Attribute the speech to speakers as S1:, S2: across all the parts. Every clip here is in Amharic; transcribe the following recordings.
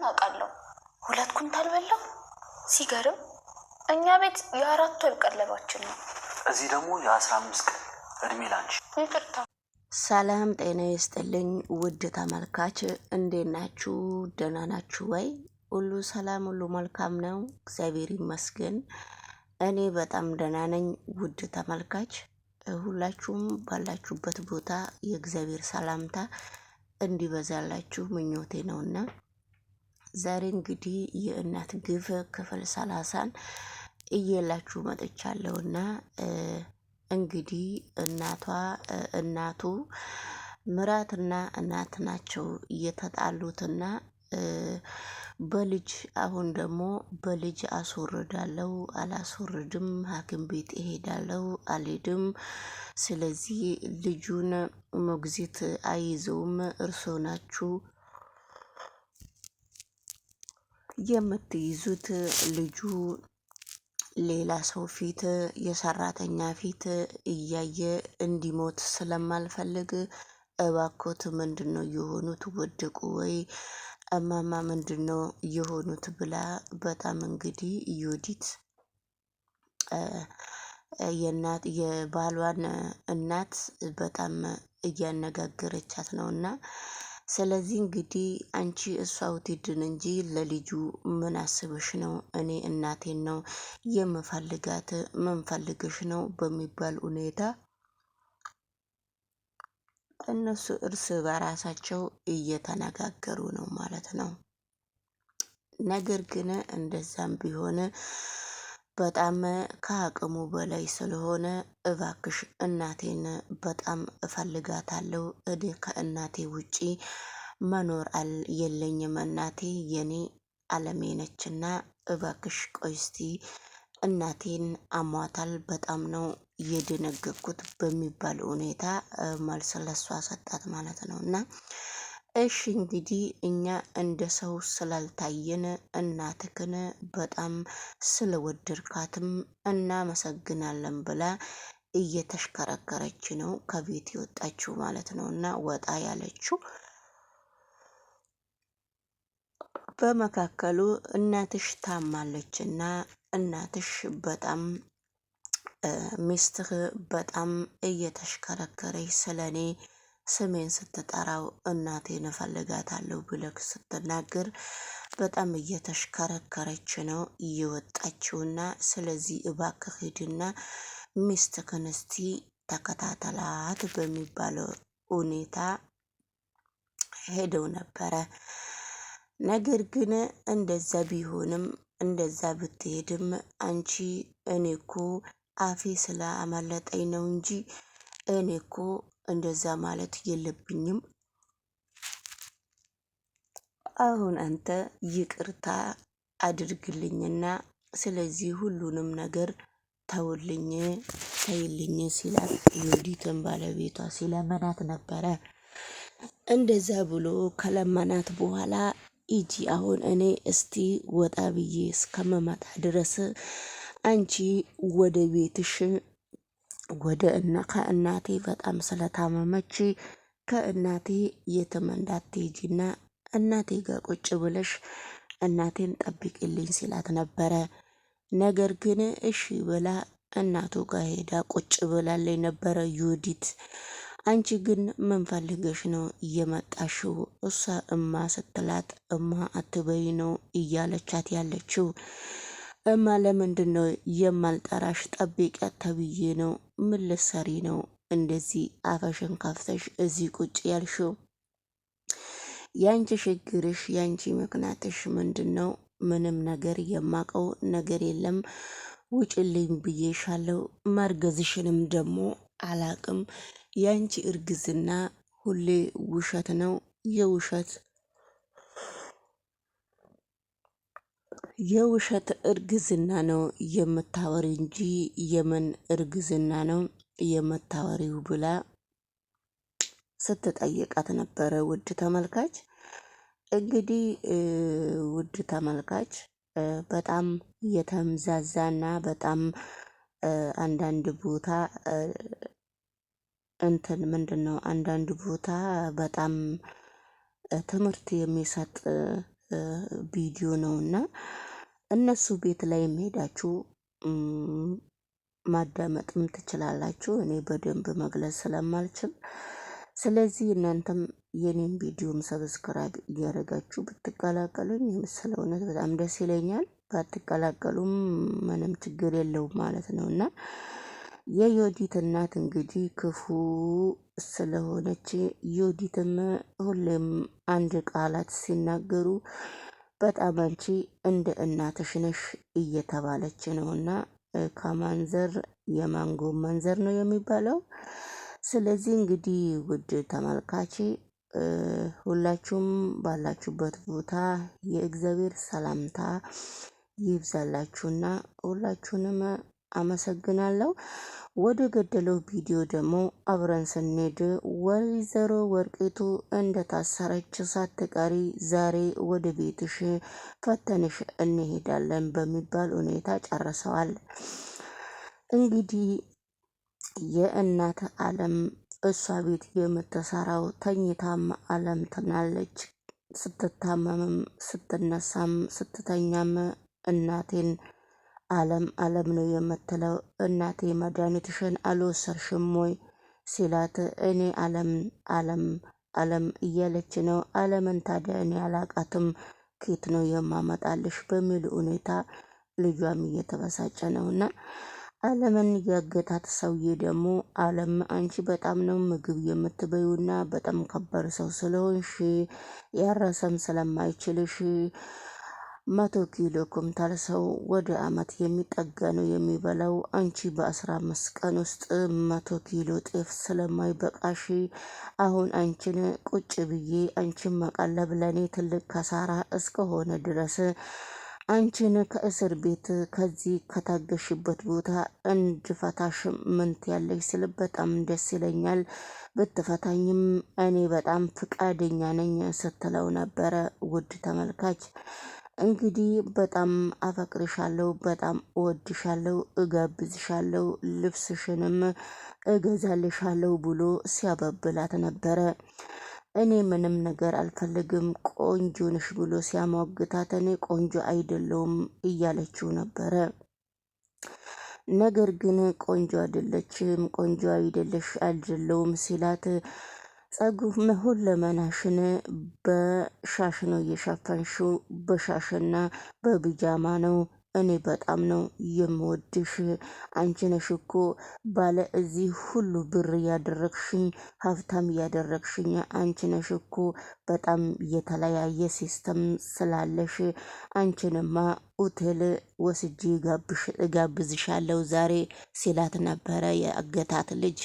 S1: መሆኑን አውቃለሁ። 2 ኩንታል በላው። ሲገርም እኛ ቤት የ4 ወር ቀለባችን ነው።
S2: እዚህ ደግሞ የ15 ቀን እድሜ ላንቺ።
S1: ይቅርታ።
S3: ሰላም ጤና ይስጥልኝ ውድ ተመልካች፣ እንዴት ናችሁ? ደህና ናችሁ ወይ? ሁሉ ሰላም፣ ሁሉ መልካም ነው፣ እግዚአብሔር ይመስገን። እኔ በጣም ደህና ነኝ። ውድ ተመልካች ሁላችሁም ባላችሁበት ቦታ የእግዚአብሔር ሰላምታ እንዲበዛላችሁ ምኞቴ ነውና ዛሬ እንግዲህ የእናት ግፍ ክፍል 30ን እየላችሁ መጥቻለሁና እንግዲህ እናቱ ምራትና እናት ናቸው እየተጣሉትና በልጅ አሁን ደግሞ በልጅ አስወርዳለሁ አላስወርድም፣ ሐኪም ቤት እሄዳለሁ አልሄድም፣ ስለዚህ ልጁን ሞግዚት አይዘውም፣ እርሶ ናችሁ የምትይዙት፣ ልጁ ሌላ ሰው ፊት የሰራተኛ ፊት እያየ እንዲሞት ስለማልፈልግ እባኮት ምንድነው የሆኑት? ወደቁ ወይ እማማ ምንድነው የሆኑት? ብላ በጣም እንግዲህ ዮዲት የባሏን እናት በጣም እያነጋገረቻት ነውና ስለዚህ እንግዲህ አንቺ እሷ ውትድን እንጂ ለልጁ ምን አስበሽ ነው? እኔ እናቴን ነው የምፈልጋት፣ ምን ፈልገሽ ነው በሚባል ሁኔታ እነሱ እርስ በራሳቸው እየተነጋገሩ ነው ማለት ነው። ነገር ግን እንደዛም ቢሆን በጣም ከአቅሙ በላይ ስለሆነ እባክሽ እናቴን በጣም እፈልጋታለሁ፣ እኔ ከእናቴ ውጪ መኖር የለኝም፣ እናቴ የኔ አለሜ ነችና እባክሽ ቆይ እስቲ እናቴን አሟታል፣ በጣም ነው የደነገኩት በሚባል ሁኔታ መልስ ለሷ ሰጣት ማለት ነው። እና እሺ እንግዲህ እኛ እንደ ሰው ስላልታየን እናትክን በጣም ስለወደድካትም እናመሰግናለን ብላ እየተሽከረከረች ነው ከቤት የወጣችው ማለት ነው። እና ወጣ ያለችው በመካከሉ እናትሽ ታማለችና እናትሽ በጣም ሚስትህ በጣም እየተሽከረከረች ስለኔ ስሜን ስትጠራው እናቴን እፈልጋታለሁ ብለክ ስትናገር በጣም እየተሽከረከረች ነው እየወጣችውና ስለዚህ እባክህ ሂድና ሚስትህን እስቲ ተከታተላት በሚባለው ሁኔታ ሄደው ነበረ። ነገር ግን እንደዛ ቢሆንም እንደዛ ብትሄድም አንቺ እኔ እኮ አፌ ስላመለጠኝ ነው እንጂ እኔ እኮ እንደዛ ማለት የለብኝም። አሁን አንተ ይቅርታ አድርግልኝና ስለዚህ ሁሉንም ነገር ተውልኝ ተይልኝ ሲላት ዮዲትን ባለቤቷ ሲለመናት ነበረ። እንደዛ ብሎ ከለመናት በኋላ ኢጂ አሁን እኔ እስቲ ወጣ ብዬ እስከመመጣ ድረስ አንቺ ወደ ቤትሽ ከእናቴ በጣም ስለታመመች ከእናቴ የትም እንዳትሄጂና እናቴ ጋር ቁጭ ብለሽ እናቴን ጠብቂልኝ ሲላት ነበረ። ነገር ግን እሺ ብላ እናቱ ጋር ሄዳ ቁጭ ብላለች ነበረ ዮዲት። አንቺ ግን ምን ፈልገሽ ነው እየመጣሽው? እሷ እማ ስትላት እማ አትበይ ነው እያለቻት ያለችው። እማ ለምንድን ነው የማልጠራሽ? ጠብቂያት ተብዬ ነው። ምን ልትሰሪ ነው እንደዚህ አፈሽን ከፍተሽ እዚህ ቁጭ ያልሽው? ያንቺ ችግርሽ ያንቺ ምክንያትሽ ምንድን ነው? ምንም ነገር የማቀው ነገር የለም። ውጭልኝ ብዬሻለሁ። ማርገዝሽንም ደግሞ አላቅም። ያንቺ እርግዝና ሁሌ ውሸት ነው። የውሸት እርግዝና ነው የምታወሪ እንጂ የምን እርግዝና ነው የምታወሪው ብላ ስትጠይቃት ነበረ። ውድ ተመልካች እንግዲህ ውድ ተመልካች በጣም የተምዛዛና በጣም አንዳንድ ቦታ አንዳንድ ቦታ በጣም ትምህርት የሚሰጥ ቪዲዮ ነውና እነሱ ቤት ላይ ሄዳችሁ ማዳመጥም ትችላላችሁ። እኔ በደንብ መግለጽ ስለማልችል ስለዚህ እናንተም የኔን ቪዲዮም ሰብስክራይብ እያደረጋችሁ ብትቀላቀሉኝ የምስለው እውነት በጣም ደስ ይለኛል። ባትቀላቀሉም ምንም ችግር የለውም ማለት ነውና የዮዲት እናት እንግዲህ ክፉ ስለሆነች ዮዲትም ሁሌም አንድ ቃላት ሲናገሩ በጣም አንቺ እንደ እናትሽ ነሽ እየተባለች ነውና ከማንዘር የማንጎ መንዘር ነው የሚባለው። ስለዚህ እንግዲህ ውድ ተመልካች ሁላችሁም ባላችሁበት ቦታ የእግዚአብሔር ሰላምታ ይብዛላችሁና ሁላችሁንም አመሰግናለሁ። ወደ ገደለው ቪዲዮ ደግሞ አብረን ስንሄድ ወይዘሮ ወርቂቱ እንደታሰረች ሳትቀሪ ዛሬ ወደ ቤትሽ ፈተንሽ እንሄዳለን በሚባል ሁኔታ ጨርሰዋል። እንግዲህ የእናት አለም እሷ ቤት የምትሰራው ተኝታም አለም ትናለች። ስትታመምም ስትነሳም ስትተኛም እናቴን አለም አለም ነው የምትለው። እናቴ መድኃኒትሽን አልወሰድሽም ወይ ሲላት እኔ አለም አለም አለም እያለች ነው። አለምን ታዲያ እኔ አላቃትም ኬት ነው የማመጣልሽ በሚል ሁኔታ ልጇም እየተበሳጨ ነውና አለምን ያገታት ሰውዬ ደግሞ አለም አንቺ በጣም ነው ምግብ የምትበዩና በጣም ከባድ ሰው ስለሆንሽ ያረሰም ስለማይችልሽ 100 ኪሎ ኩንታል ሰው ወደ አመት የሚጠጋ ነው የሚበላው። አንቺ በ15 ቀን ውስጥ 100 ኪሎ ጤፍ ስለማይበቃሽ አሁን አንቺን ቁጭ ብዬ አንቺን መቀለብ ለኔ ትልቅ ከሳራ እስከሆነ ድረስ አንቺን ከእስር ቤት ከዚህ ከታገሽበት ቦታ እንድፈታሽ ምን ትያለሽ ስል በጣም ደስ ይለኛል፣ ብትፈታኝም እኔ በጣም ፍቃደኛ ነኝ ስትለው ነበረ። ውድ ተመልካች እንግዲህ በጣም አፈቅርሻለሁ፣ በጣም እወድሻለሁ፣ እጋብዝሻለሁ፣ ልብስሽንም እገዛልሻለሁ ብሎ ሲያባብላት ነበረ። እኔ ምንም ነገር አልፈልግም ቆንጆ ነሽ ብሎ ሲያሟግታት እኔ ቆንጆ አይደለሁም እያለችው ነበረ። ነገር ግን ቆንጆ አይደለችም፣ ቆንጆ አይደለሁም ሲላት ጸጉር ሁለመናሽን በሻሽ ነው የሸፈንሽው፣ በሻሽና በቢጃማ ነው። እኔ በጣም ነው የምወድሽ። አንቺ ነሽ እኮ ባለ እዚህ ሁሉ ብር ያደረግሽኝ፣ ሀብታም ያደረግሽኝ አንቺ ነሽ እኮ። በጣም የተለያየ ሲስተም ስላለሽ አንቺንማ ሆቴል ወስጄ እጋብዝሻለሁ ዛሬ ሲላት ነበረ የአገታት ልጅ።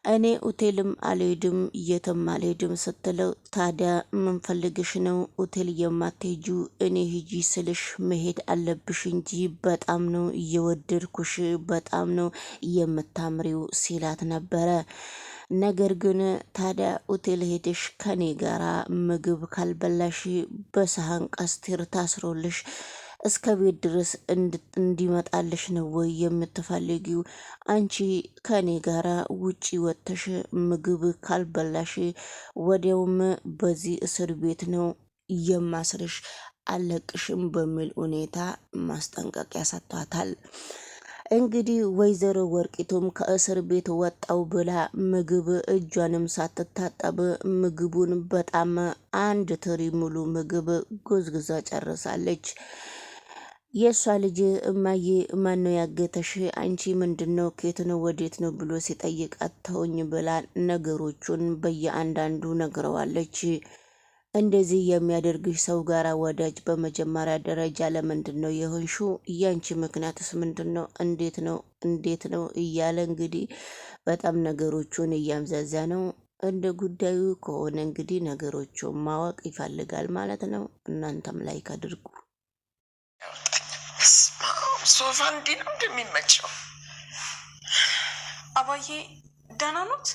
S3: እኔ ሆቴልም አልሄድም የትም አልሄድም ስትለው ታዲያ ምን ፈልግሽ ነው ሆቴል የማትሄጁ? እኔ ሂጂ ስልሽ መሄድ አለብሽ እንጂ በጣም ነው እየወደድኩሽ፣ በጣም ነው የምታምሪው ሲላት ነበረ። ነገር ግን ታዲያ ሆቴል ሄደሽ ከኔ ጋራ ምግብ ካልበላሽ በሳህን ቀስቴር ታስሮልሽ እስከ ቤት ድረስ እንዲመጣልሽ ነው ወይ የምትፈልጊው? አንቺ ከኔ ጋራ ውጪ ወጥተሽ ምግብ ካልበላሽ ወዲያውም በዚህ እስር ቤት ነው የማስርሽ፣ አለቅሽም በሚል ሁኔታ ማስጠንቀቂያ ሰጥቷታል። እንግዲህ ወይዘሮ ወርቂቱም ከእስር ቤት ወጣው ብላ ምግብ እጇንም ሳትታጠብ ምግቡን በጣም 1 ትሪ ሙሉ ምግብ ጎዝጉዛ ጨርሳለች። የእሷ ልጅ እማዬ ማን ነው ያገተሽ? አንቺ ምንድን ነው ከየት ነው ወዴት ነው ብሎ ሲጠይቃት ተውኝ ብላ ነገሮቹን በየአንዳንዱ ነግረዋለች። እንደዚህ የሚያደርግሽ ሰው ጋር ወዳጅ በመጀመሪያ ደረጃ ለምንድን ነው የሆንሽው? ያንቺ ምክንያትስ ምንድን ነው? እንዴት ነው እያለ እንግዲህ በጣም ነገሮቹን እያምዛዛ ነው። እንደ ጉዳዩ ከሆነ እንግዲህ ነገሮቹን ማወቅ ይፈልጋል ማለት ነው። እናንተም ላይክ አድርጉ።
S4: ሶፋ እንዲህ ነው እንደሚመቸው። አባዬ ደህና ኖት?